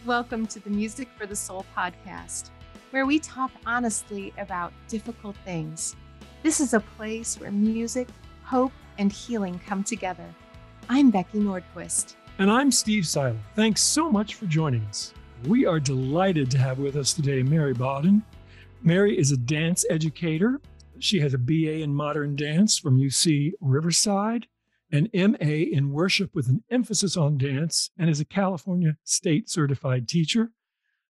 Welcome to the Music for the Soul podcast, where we talk honestly about difficult things. This is a place where music, hope, and healing come together. I'm Becky Nordquist. And I'm Steve Seiler. Thanks so much for joining us. We are delighted to have with us today Mary Bawden. Mary is a dance educator. She has a BA in modern dance from UC Riverside, an MA in worship with an emphasis on dance, and is a California state certified teacher.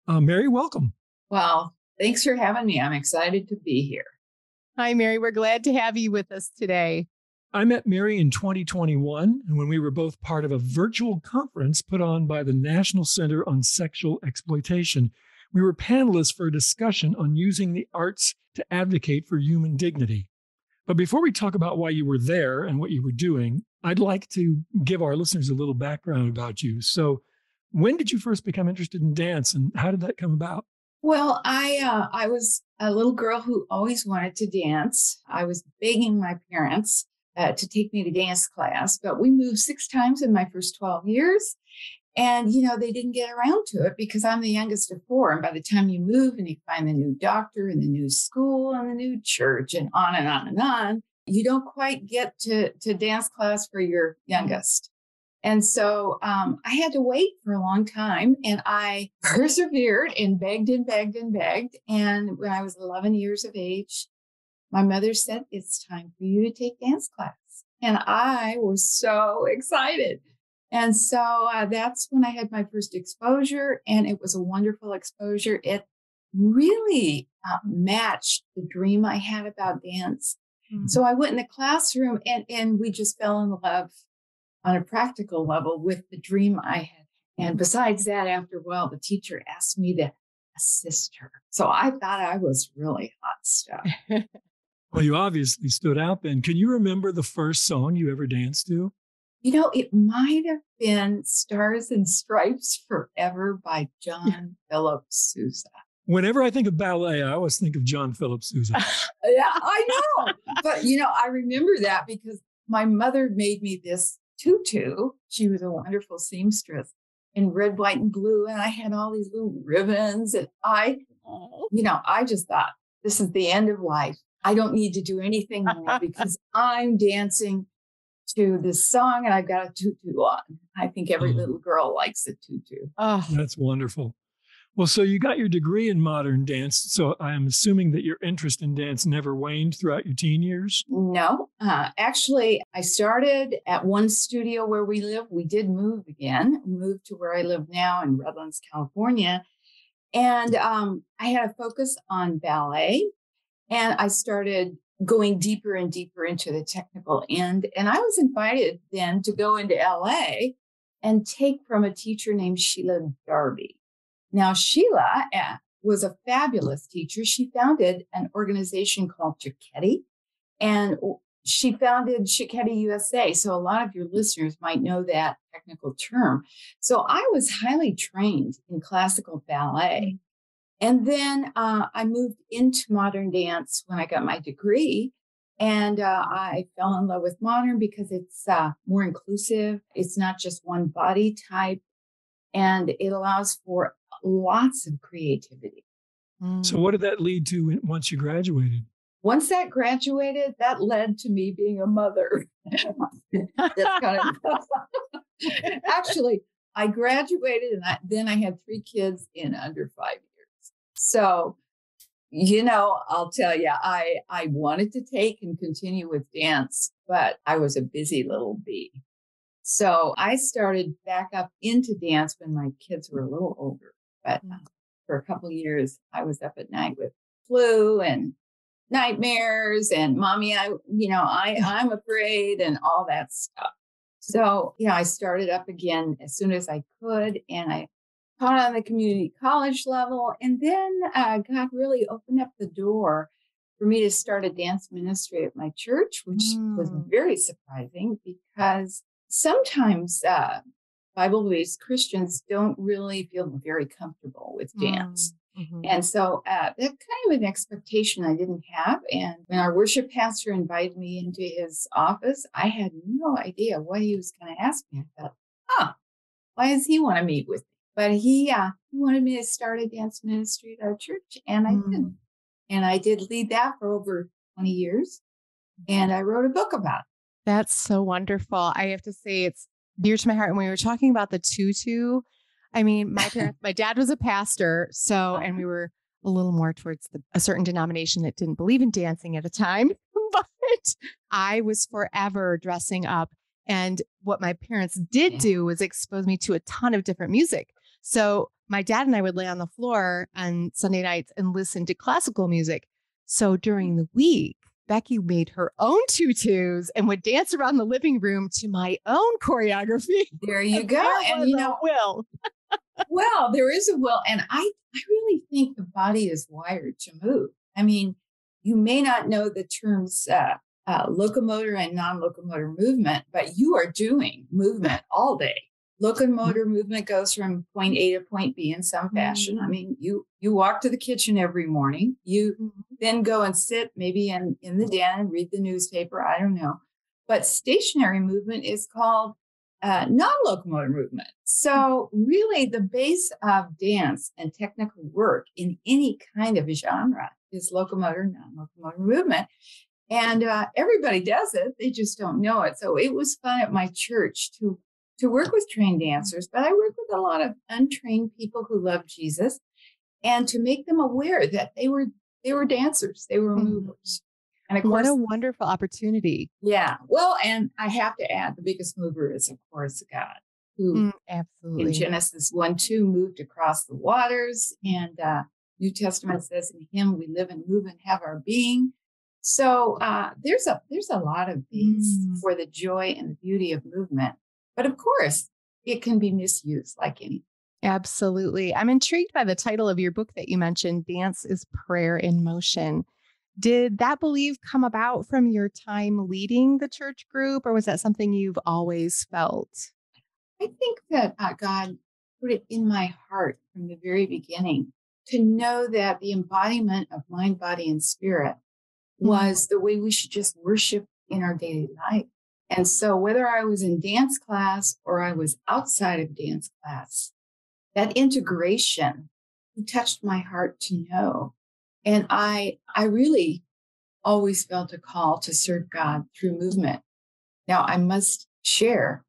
Mary, welcome. Well, thanks for having me. I'm excited to be here. Hi, Mary. We're glad to have you with us today. I met Mary in 2021 when we were both part of a virtual conference put on by the National Center on Sexual Exploitation. We were panelists for a discussion on using the arts to advocate for human dignity. But before we talk about why you were there and what you were doing, I'd like to give our listeners a little background about you. So when did you first become interested in dance and how did that come about? Well, I was a little girl who always wanted to dance. I was begging my parents to take me to dance class, but we moved 6 times in my first 12 years. And, they didn't get around to it because I'm the youngest of 4. And by the time you move and you find the new doctor and the new school and the new church and on and on and on, you don't quite get to dance class for your youngest. And so I had to wait for a long time and I persevered and begged and begged and begged. And when I was 11 years of age, my mother said, "It's time for you to take dance class." And I was so excited. And so that's when I had my first exposure, and it was a wonderful exposure. It really matched the dream I had about dance. Mm-hmm. So I went in the classroom, and we just fell in love on a practical level with the dream I had. And besides that, after a while, the teacher asked me to assist her. So I thought I was really hot stuff. Well, you obviously stood out then. Can you remember the first song you ever danced to? It might have been Stars and Stripes Forever by John Philip Sousa. Whenever I think of ballet, I always think of John Philip Sousa. Yeah, I know. But, I remember that because my mother made me this tutu. She was a wonderful seamstress in red, white, and blue. And I had all these little ribbons. And I just thought, this is the end of life. I don't need to do anything more because I'm dancing to this song and I've got a tutu on. I think every little girl likes a tutu. Oh, that's wonderful. Well, so you got your degree in modern dance. So I'm assuming that your interest in dance never waned throughout your teen years? No, actually, I started at one studio where we live. We did move again, moved to where I live now in Redlands, California. And I had a focus on ballet. And I started going deeper and deeper into the technical end. And I was invited then to go into LA and take from a teacher named Sheila Darby. Now, Sheila was a fabulous teacher. She founded an organization called Chiquetti, and she founded Chiquetti USA. So a lot of your listeners might know that technical term. So I was highly trained in classical ballet. And then I moved into modern dance when I got my degree. And I fell in love with modern because it's more inclusive. It's not just one body type. And it allows for lots of creativity. So what did that lead to once you graduated? Once that graduated, that led to me being a mother. That's kind of actually, I graduated and then I had 3 kids in under 5 years. So, I'll tell you, I wanted to take and continue with dance, but I was a busy little bee. So I started back up into dance when my kids were a little older. But for a couple of years, I was up at night with flu and nightmares and mommy, I'm afraid and all that stuff. So, I started up again as soon as I could. And I taught on the community college level. And then God really opened up the door for me to start a dance ministry at my church, which was very surprising because sometimes Bible-based Christians don't really feel very comfortable with dance. Mm-hmm. And so that's kind of an expectation I didn't have. And when our worship pastor invited me into his office, I had no idea what he was going to ask me. I thought, why does he want to meet with me? But he wanted me to start a dance ministry at our church, and I did. And I did lead that for over 20 years. And I wrote a book about it. That's so wonderful. I have to say it's dear to my heart. And when we were talking about the tutu, I mean, my dad was a pastor. So, and we were a little more towards a certain denomination that didn't believe in dancing at a time. But I was forever dressing up. And what my parents did do was expose me to a ton of different music. So my dad and I would lay on the floor on Sunday nights and listen to classical music. So during the week, Becky made her own tutus and would dance around the living room to my own choreography. There you go. And will. Well, there is a will. And I really think the body is wired to move. I mean, you may not know the terms locomotor and non-locomotor movement, but you are doing movement all day. Locomotor movement goes from point A to point B in some fashion. I mean, you walk to the kitchen every morning. You then go and sit maybe in the den and read the newspaper. I don't know. But stationary movement is called non-locomotor movement. So really the base of dance and technical work in any kind of a genre is locomotor, non-locomotor movement. And everybody does it. They just don't know it. So it was fun at my church to work with trained dancers, but I work with a lot of untrained people who love Jesus, and to make them aware that they were dancers, they were movers. And of course, what a wonderful opportunity. Yeah. Well, and I have to add, the biggest mover is, of course, God, who absolutely in Genesis 1:2 moved across the waters, and New Testament says, in him we live and move and have our being. So there's a lot of things for the joy and the beauty of movement. But of course, it can be misused like anything. Absolutely. I'm intrigued by the title of your book that you mentioned, Dance is Prayer in Motion. Did that belief come about from your time leading the church group, or was that something you've always felt? I think that God put it in my heart from the very beginning to know that the embodiment of mind, body, and spirit was the way we should just worship in our daily life. And so whether I was in dance class or I was outside of dance class, that integration touched my heart to know. And I really always felt a call to serve God through movement. Now, I must share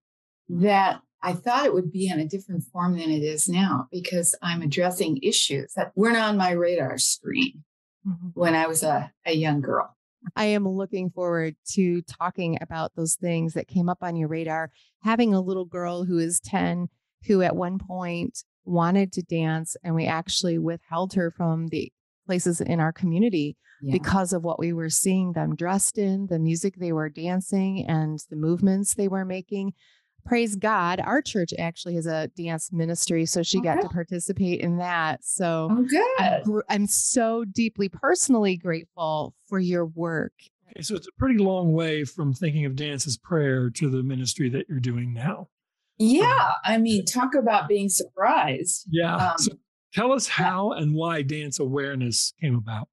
that I thought it would be in a different form than it is now, because I'm addressing issues that weren't on my radar screen when I was a young girl. I am looking forward to talking about those things that came up on your radar. Having a little girl who is 10, who at one point wanted to dance, and we actually withheld her from the places in our community because of what we were seeing them dressed in, the music they were dancing, and the movements they were making. Praise God, our church actually has a dance ministry, so she got to participate in that. So I'm so deeply personally grateful for your work. Okay, so it's a pretty long way from thinking of dance as prayer to the ministry that you're doing now. Yeah, I mean, talk about being surprised. Yeah. So tell us how and why dance awareness came about.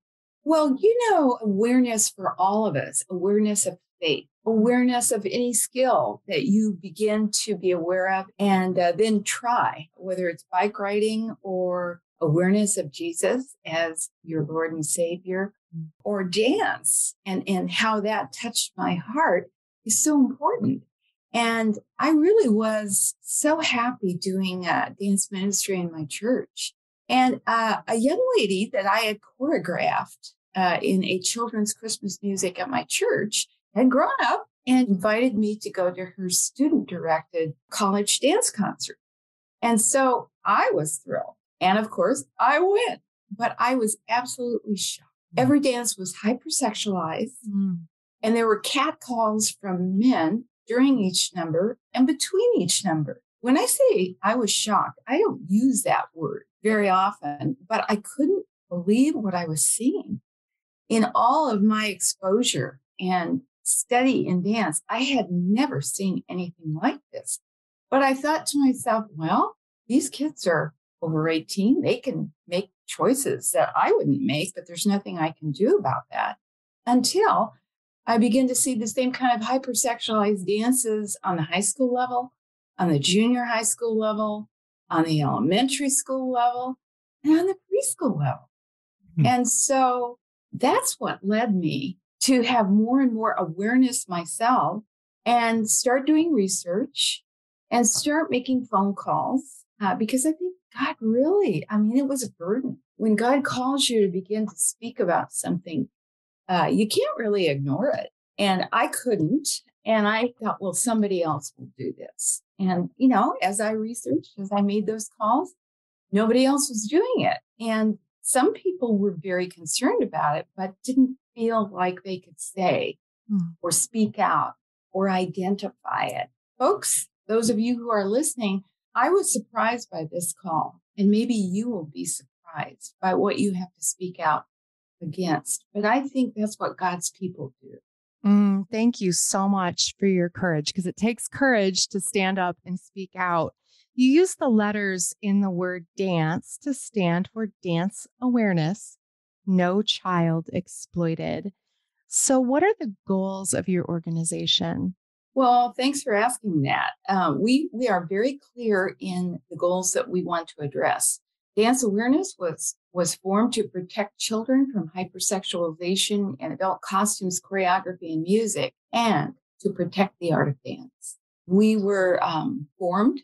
Well, awareness for all of us, awareness of faith, awareness of any skill that you begin to be aware of, and then try, whether it's bike riding or awareness of Jesus as your Lord and Savior, or dance, and how that touched my heart is so important. And I really was so happy doing dance ministry in my church. And a young lady that I had choreographed in a children's Christmas music at my church had grown up and invited me to go to her student-directed college dance concert. And so I was thrilled. And of course, I went. But I was absolutely shocked. Every dance was hypersexualized. And there were catcalls from men during each number and between each number. When I say I was shocked, I don't use that word very often, but I couldn't believe what I was seeing. In all of my exposure and study in dance, I had never seen anything like this. But I thought to myself, well, these kids are over 18. They can make choices that I wouldn't make, but there's nothing I can do about that. Until I began to see the same kind of hypersexualized dances on the high school level, on the junior high school level, on the elementary school level, and on the preschool level. And so that's what led me to have more and more awareness myself and start doing research and start making phone calls because I think God really, it was a burden. When God calls you to begin to speak about something, you can't really ignore it. And I couldn't. And I thought, well, somebody else will do this. And, as I researched, as I made those calls, nobody else was doing it. And some people were very concerned about it, but didn't feel like they could say or speak out or identify it. Folks, those of you who are listening, I was surprised by this call, and maybe you will be surprised by what you have to speak out against. But I think that's what God's people do. Thank you so much for your courage, because it takes courage to stand up and speak out. You use the letters in the word dance to stand for dance awareness, no child exploited. So what are the goals of your organization? Well, thanks for asking that. We are very clear in the goals that we want to address. Dance awareness was formed to protect children from hypersexualization and adult costumes, choreography, and music, and to protect the art of dance. We were formed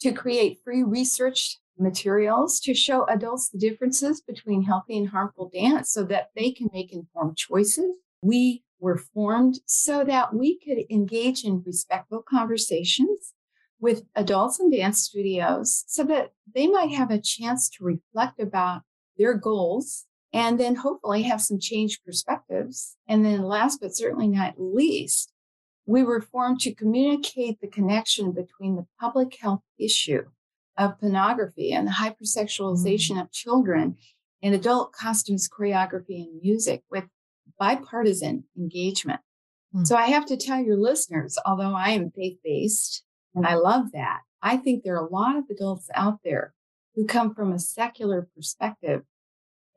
to create free research materials to show adults the differences between healthy and harmful dance so that they can make informed choices. We were formed so that we could engage in respectful conversations with adults in dance studios so that they might have a chance to reflect about their goals and then hopefully have some changed perspectives. And then last but certainly not least, we were formed to communicate the connection between the public health issue of pornography and the hypersexualization of children and adult costumes, choreography, and music with bipartisan engagement. So I have to tell your listeners, although I am faith-based, and I love that, I think there are a lot of adults out there who come from a secular perspective,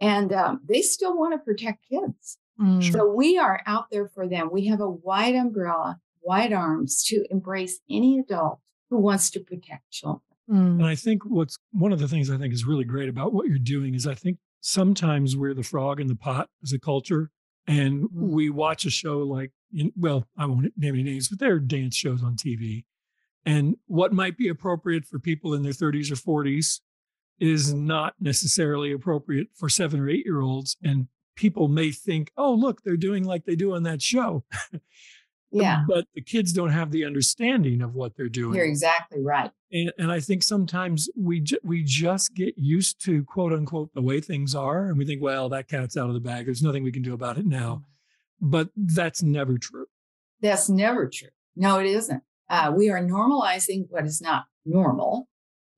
and they still want to protect kids. So we are out there for them. We have a wide umbrella, wide arms to embrace any adult who wants to protect children. And I think one of the things I think is really great about what you're doing is I think sometimes we're the frog in the pot as a culture, and we watch a show like, I won't name any names, but there are dance shows on TV. And what might be appropriate for people in their 30s or 40s is not necessarily appropriate for 7 or 8-year-olds. And people may think, oh, look, they're doing like they do on that show. Yeah. But the kids don't have the understanding of what they're doing. You're exactly right. And I think sometimes we just get used to, quote unquote, the way things are. And we think, well, that cat's out of the bag. There's nothing we can do about it now. But that's never true. That's never true. No, it isn't. We are normalizing what is not normal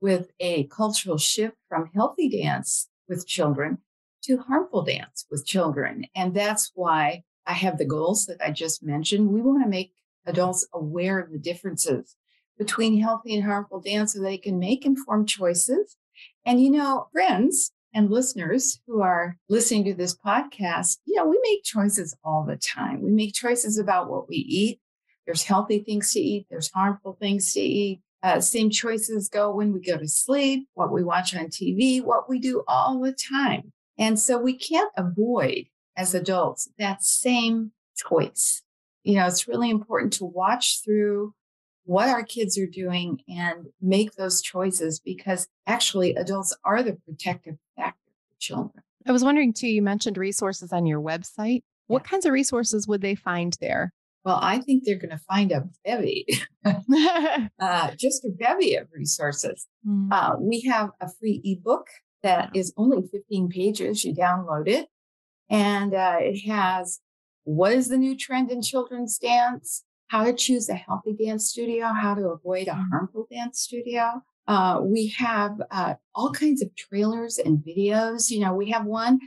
with a cultural shift from healthy dance with children to harmful dance with children. And that's why I have the goals that I just mentioned. We want to make adults aware of the differences between healthy and harmful dance so they can make informed choices. And, friends and listeners who are listening to this podcast, we make choices all the time. We make choices about what we eat. There's healthy things to eat. There's harmful things to eat. Same choices go when we go to sleep, what we watch on TV, what we do all the time. And so we can't avoid, as adults, that same choice. It's really important to watch through what our kids are doing and make those choices because actually adults are the protective factor for children. I was wondering too, you mentioned resources on your website. What kinds of resources would they find there? Well, I think they're going to find a bevy, just a bevy of resources. We have a free ebook that is only 15 pages. You download it. And it has what is the new trend in children's dance, how to choose a healthy dance studio, how to avoid a harmful dance studio. We have all kinds of trailers and videos. We have one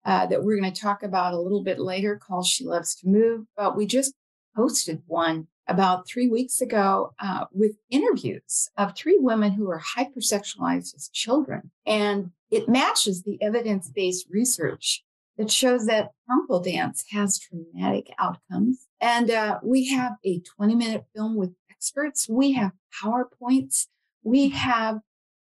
that we're going to talk about a little bit later called She Loves to Move. But we just posted one about 3 weeks ago with interviews of 3 women who are hypersexualized as children. And it matches the evidence-based research that shows that harmful dance has traumatic outcomes. And we have a 20-minute film with experts. We have PowerPoints. We have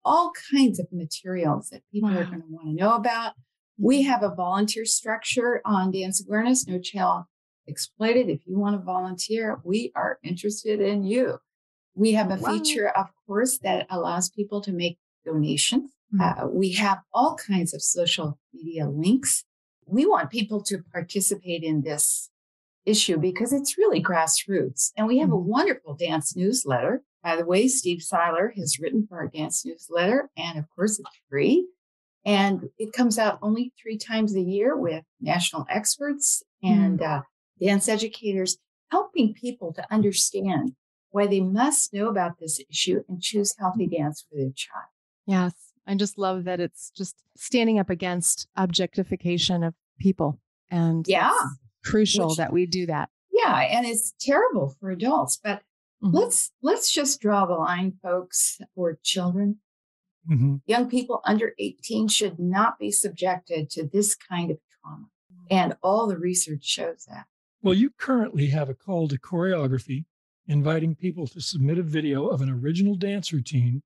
all kinds of materials that people are going to want to know about. We have a volunteer structure on dance awareness, No Child Exploited. If you want to volunteer, we are interested in you. We have a feature, of course, that allows people to make donations. We have all kinds of social media links. We want people to participate in this issue because it's really grassroots. And we have a wonderful dance newsletter. By the way, Steve Seiler has written for our dance newsletter. And of course, it's free. And it comes out only 3 times a year with national experts and dance educators, helping people to understand why they must know about this issue and choose healthy dance for their child. Yes. I just love that it's just standing up against objectification of people. And it's crucial that we do that. Yeah. And it's terrible for adults, but let's just draw the line, folks, for children. Young people under 18 should not be subjected to this kind of trauma. And all the research shows that. Well, you currently have a call to choreography, inviting people to submit a video of an original dance routine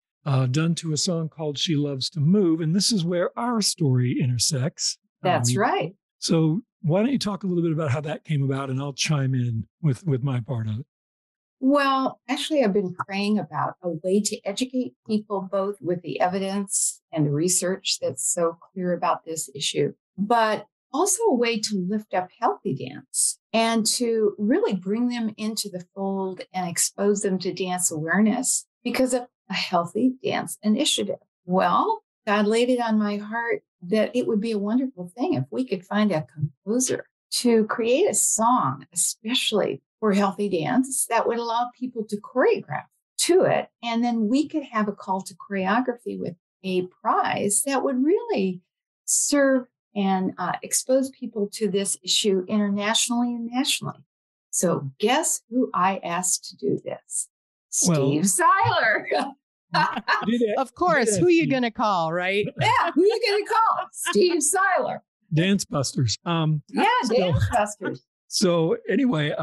done to a song called She Loves to Move. And this is where our story intersects. That's right. So why don't you talk a little bit about how that came about, and I'll chime in with my part of it. Well, actually, I've been praying about a way to educate people, both with the evidence and the research that's so clear about this issue, but also a way to lift up healthy dance and to really bring them into the fold and expose them to dance awareness because of a healthy dance initiative. Well, God laid it on my heart that it would be a wonderful thing if we could find a composer to create a song, especially for healthy dance, that would allow people to choreograph to it. And then we could have a call to choreography with a prize that would really serve and expose people to this issue internationally and nationally. So guess who I asked to do this? Steve Seiler. Of course. Who are you going to call, right? Yeah, who are you going to call? Steve Seiler. Dance Busters. Dance Busters. So anyway,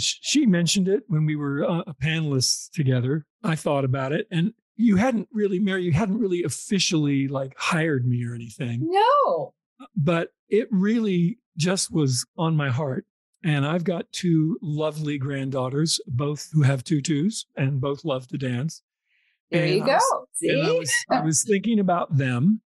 she mentioned it when we were panelists together. I thought about it, and Mary, you hadn't really officially hired me or anything. No. But it really just was on my heart. And I've got 2 lovely granddaughters, both who have tutus and both love to dance. There you go. See? I was thinking about them.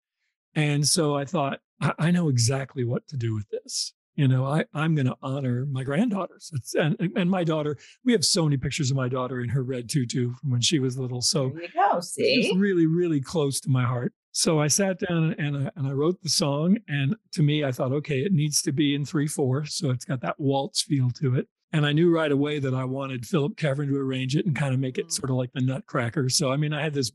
And so I thought, I know exactly what to do with this. I'm going to honor my granddaughters. And my daughter, we have so many pictures of my daughter in her red tutu from when she was little. So there you go. See? It's really, really close to my heart. So I sat down and I wrote the song. And to me, I thought, okay, it needs to be in 3/4. So it's got that waltz feel to it. And I knew right away that I wanted Philip Kevin to arrange it and kind of make it sort of like the Nutcracker. So, I had this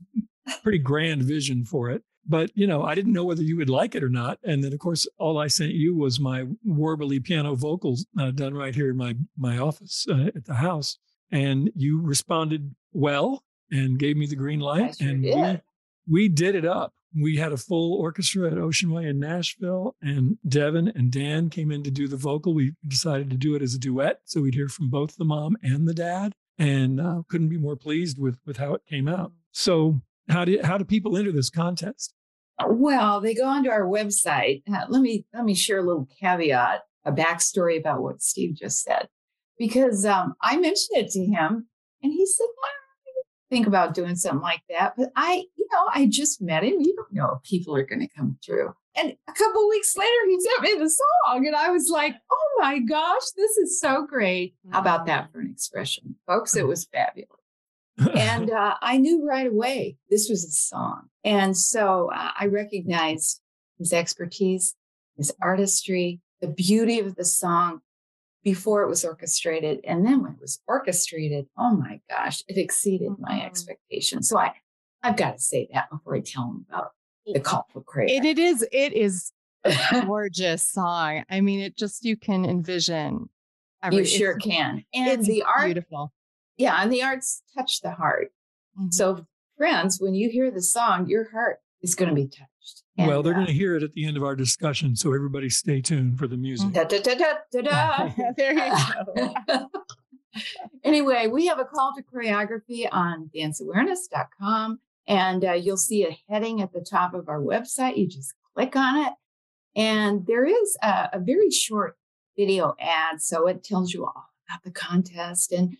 pretty grand vision for it. But, I didn't know whether you would like it or not. And then, of course, all I sent you was my warbly piano vocals done right here in my office at the house. And you responded well and gave me the green light. And we did it up. We had a full orchestra at Ocean Way in Nashville, and Devin and Dan came in to do the vocal. We decided to do it as a duet, so we'd hear from both the mom and the dad, and couldn't be more pleased with how it came out. So how do people enter this contest? Well, they go onto our website. Let me share a little caveat, a backstory about what Steve just said, because I mentioned it to him, and he said, think about doing something like that. But I just met him. You don't know if people are going to come through. And a couple of weeks later, he sent me the song. And I was like, oh my gosh, this is so great. How about that for an expression? Folks, it was fabulous. And I knew right away this was a song. And so I recognized his expertise, his artistry, the beauty of the song before it was orchestrated. And then when it was orchestrated, oh my gosh, it exceeded my expectations. So I've got to say that before I tell him about the call for prayer. It is a gorgeous song. You can envision. You sure can. And the art, beautiful. Yeah. And the arts touch the heart. Mm-hmm. So friends, when you hear the song, your heart is going to be touched. And, well, they're going to hear it at the end of our discussion. So everybody stay tuned for the music. Da, da, da, da, da, da. There you go. Anyway, we have a call to choreography on danceawareness.com. And you'll see a heading at the top of our website. You just click on it. And there is a very short video ad. So it tells you all about the contest. And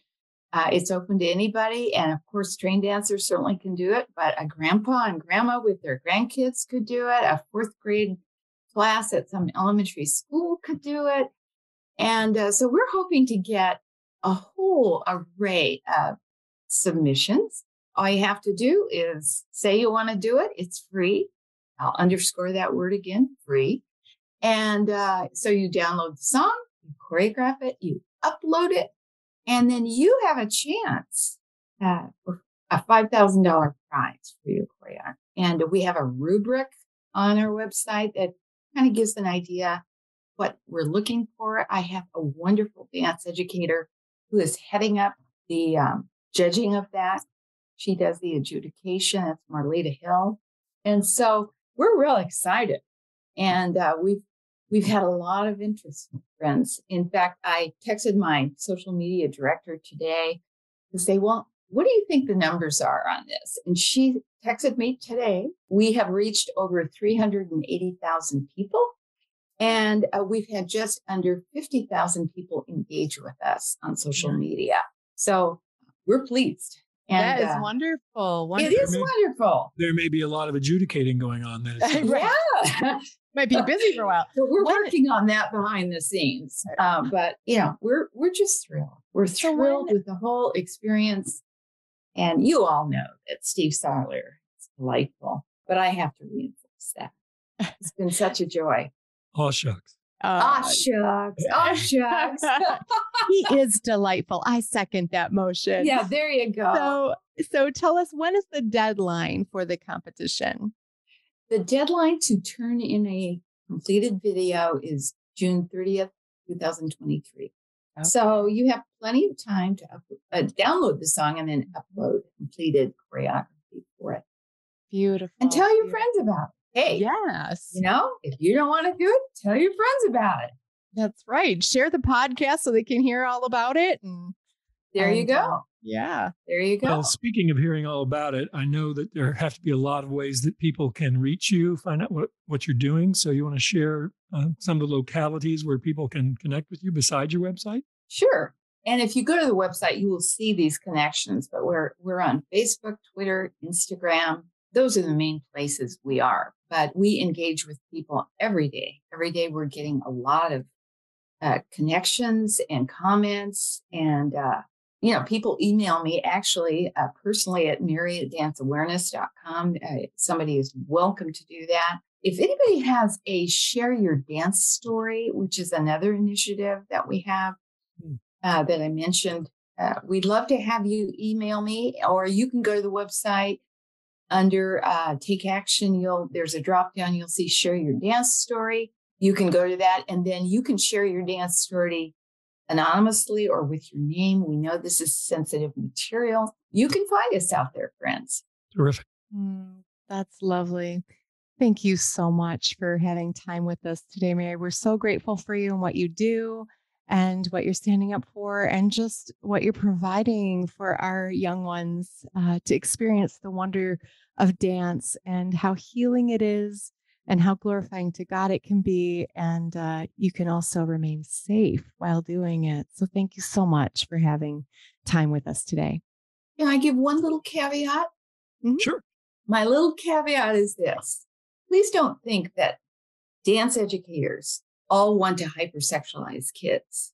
it's open to anybody. And of course, trained dancers certainly can do it. But a grandpa and grandma with their grandkids could do it. A fourth grade class at some elementary school could do it. And so we're hoping to get a whole array of submissions. All you have to do is say you want to do it. It's free. I'll underscore that word again, free. And so you download the song, you choreograph it, you upload it, and then you have a chance for a $5,000 prize for your choreo. And we have a rubric on our website that kind of gives an idea what we're looking for. I have a wonderful dance educator who is heading up the judging of that. She does the adjudication. That's Marlita Hill. And so we're real excited. And we've had a lot of interest from friends. In fact, I texted my social media director today to say, well, what do you think the numbers are on this? And she texted me today. We have reached over 380,000 people. And we've had just under 50,000 people engage with us on social media. So we're pleased. And that is wonderful. It is wonderful. There may be a lot of adjudicating going on then. Yeah. Might be busy for a while. So we're working on that behind the scenes. But we're just thrilled. We're thrilled with the whole experience. And you all know that Steve Sarler is delightful, but I have to reinforce that. It's been such a joy. Oh, shucks. Shucks. Oh, shucks. He is delightful. I second that motion. Yeah, there you go. So tell us, when is the deadline for the competition? The deadline to turn in a completed video is June 30th, 2023. Okay. So you have plenty of time to download the song and then upload completed choreography for it. Beautiful. And tell your friends about it. Hey, yes. If you don't want to do it, tell your friends about it. That's right. Share the podcast so they can hear all about it. There you go. Yeah. There you go. Well, speaking of hearing all about it, I know that there have to be a lot of ways that people can reach you, find out what you're doing. So you want to share some of the localities where people can connect with you besides your website? Sure. And if you go to the website, you will see these connections. But we're on Facebook, Twitter, Instagram. Those are the main places we are. But we engage with people every day. Every day we're getting a lot of connections and comments. And, people email me actually personally at mary@danceawareness.com. Somebody is welcome to do that. If anybody has a share your dance story, which is another initiative that we have that I mentioned, we'd love to have you email me, or you can go to the website. Under Take Action, there's a drop down. You'll see Share Your Dance Story. You can go to that, and then you can share your dance story anonymously or with your name. We know this is sensitive material. You can find us out there, friends. Terrific. That's lovely. Thank you so much for having time with us today, Mary. We're so grateful for you and what you do and what you're standing up for, and just what you're providing for our young ones to experience the wonder of dance and how healing it is and how glorifying to God it can be. And you can also remain safe while doing it. So thank you so much for having time with us today. Can I give one little caveat? Mm-hmm. Sure. My little caveat is this. Please don't think that dance educators all want to hypersexualize kids.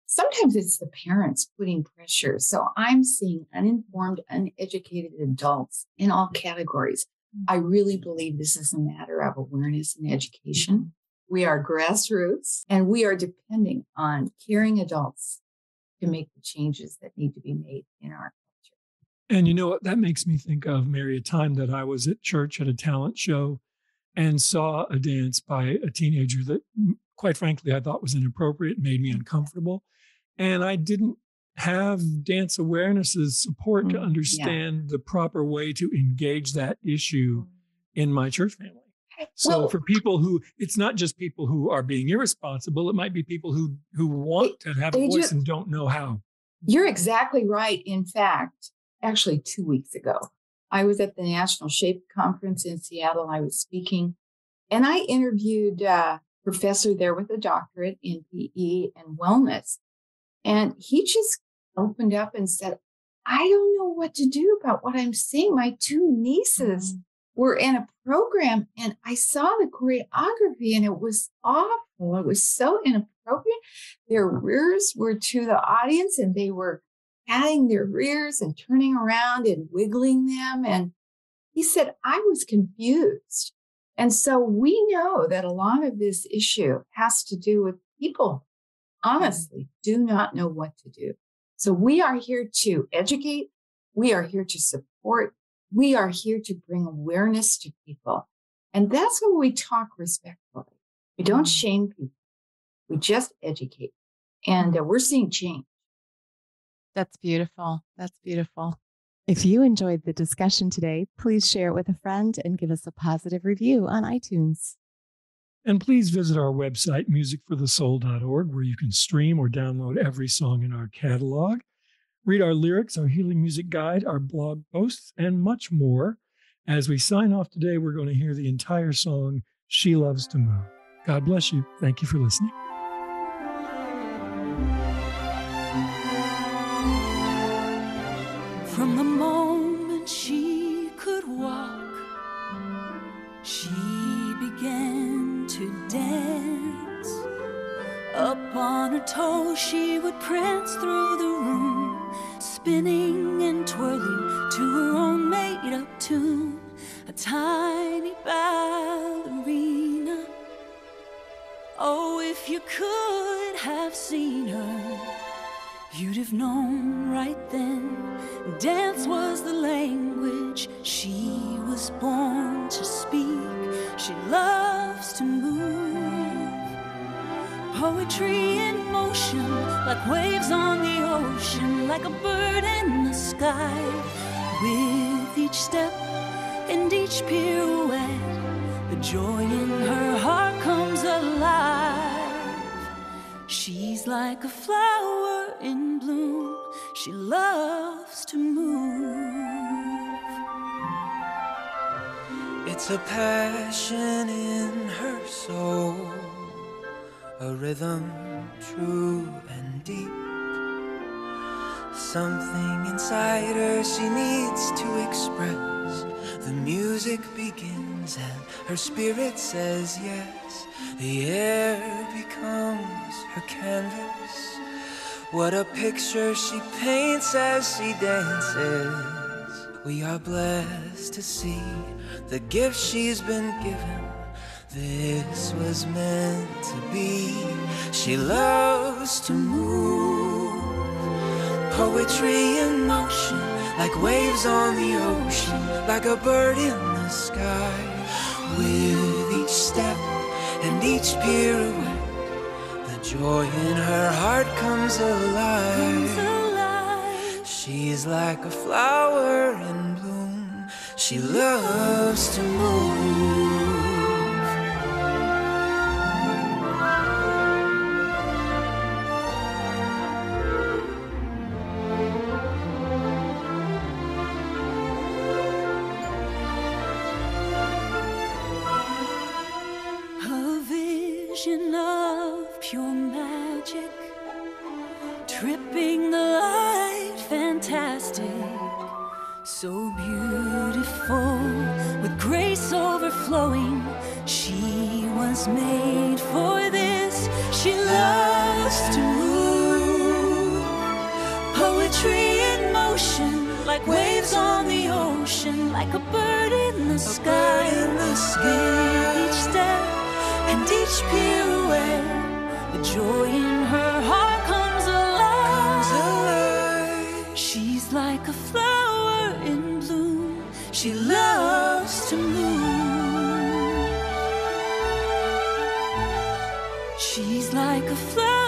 Sometimes it's the parents putting pressure. So I'm seeing uninformed, uneducated adults in all categories. I really believe this is a matter of awareness and education. We are grassroots, and we are depending on caring adults to make the changes that need to be made in our culture. And you know what? That makes me think of, Mary, a time that I was at church at a talent show and saw a dance by a teenager that, quite frankly, I thought was inappropriate, made me uncomfortable. And I didn't have dance awareness's support to understand the proper way to engage that issue in my church family. So for people who, it's not just people who are being irresponsible, it might be people who want to have a voice and don't know how. You're exactly right. In fact, actually 2 weeks ago, I was at the National Shape Conference in Seattle. I was speaking, and I interviewed a professor there with a doctorate in PE and wellness. And he just opened up and said, I don't know what to do about what I'm seeing. My two nieces were in a program, and I saw the choreography, and it was awful. It was so inappropriate. Their rears were to the audience, and they were patting their rears and turning around and wiggling them. And he said, I was confused. And so we know that a lot of this issue has to do with people, honestly, do not know what to do. So we are here to educate. We are here to support. We are here to bring awareness to people. And that's when we talk respectfully. We don't shame people. We just educate. And we're seeing change. That's beautiful. That's beautiful. If you enjoyed the discussion today, please share it with a friend and give us a positive review on iTunes. And please visit our website, musicforthesoul.org, where you can stream or download every song in our catalog, read our lyrics, our healing music guide, our blog posts, and much more. As we sign off today, we're going to hear the entire song, She Loves to Move. God bless you. Thank you for listening. From the moment she could walk, she began to dance. Up on her toes she would prance through the room, spinning and twirling to her own made-up tune. A tiny ballerina. Oh, if you could have seen her, you'd have known right then. Dance was the language she was born to speak. She loves to move. Poetry in motion, like waves on the ocean, like a bird in the sky. With each step and each pirouette, the joy in her heart comes alive. She's like a flower in bloom. She loves to move. It's a passion in her soul, a rhythm true and deep. Something inside her she needs to express. The music begins and her spirit says yes. The air becomes her canvas. What a picture she paints as she dances. We are blessed to see the gift she's been given. This was meant to be. She loves to move. Poetry in motion, like waves on the ocean, like a bird in the sky. With each step and each pirouette, the joy in her heart comes alive. She's like a flower in bloom. She loves to move. Of pure magic, tripping the light, fantastic, so beautiful, with grace overflowing. She was made for this. She loves to move. Poetry in motion, like waves on the ocean, like a bird in the sky. With each step and each pirouette, the joy in her heart comes alive. She's like a flower in bloom. She loves to move. She's like a flower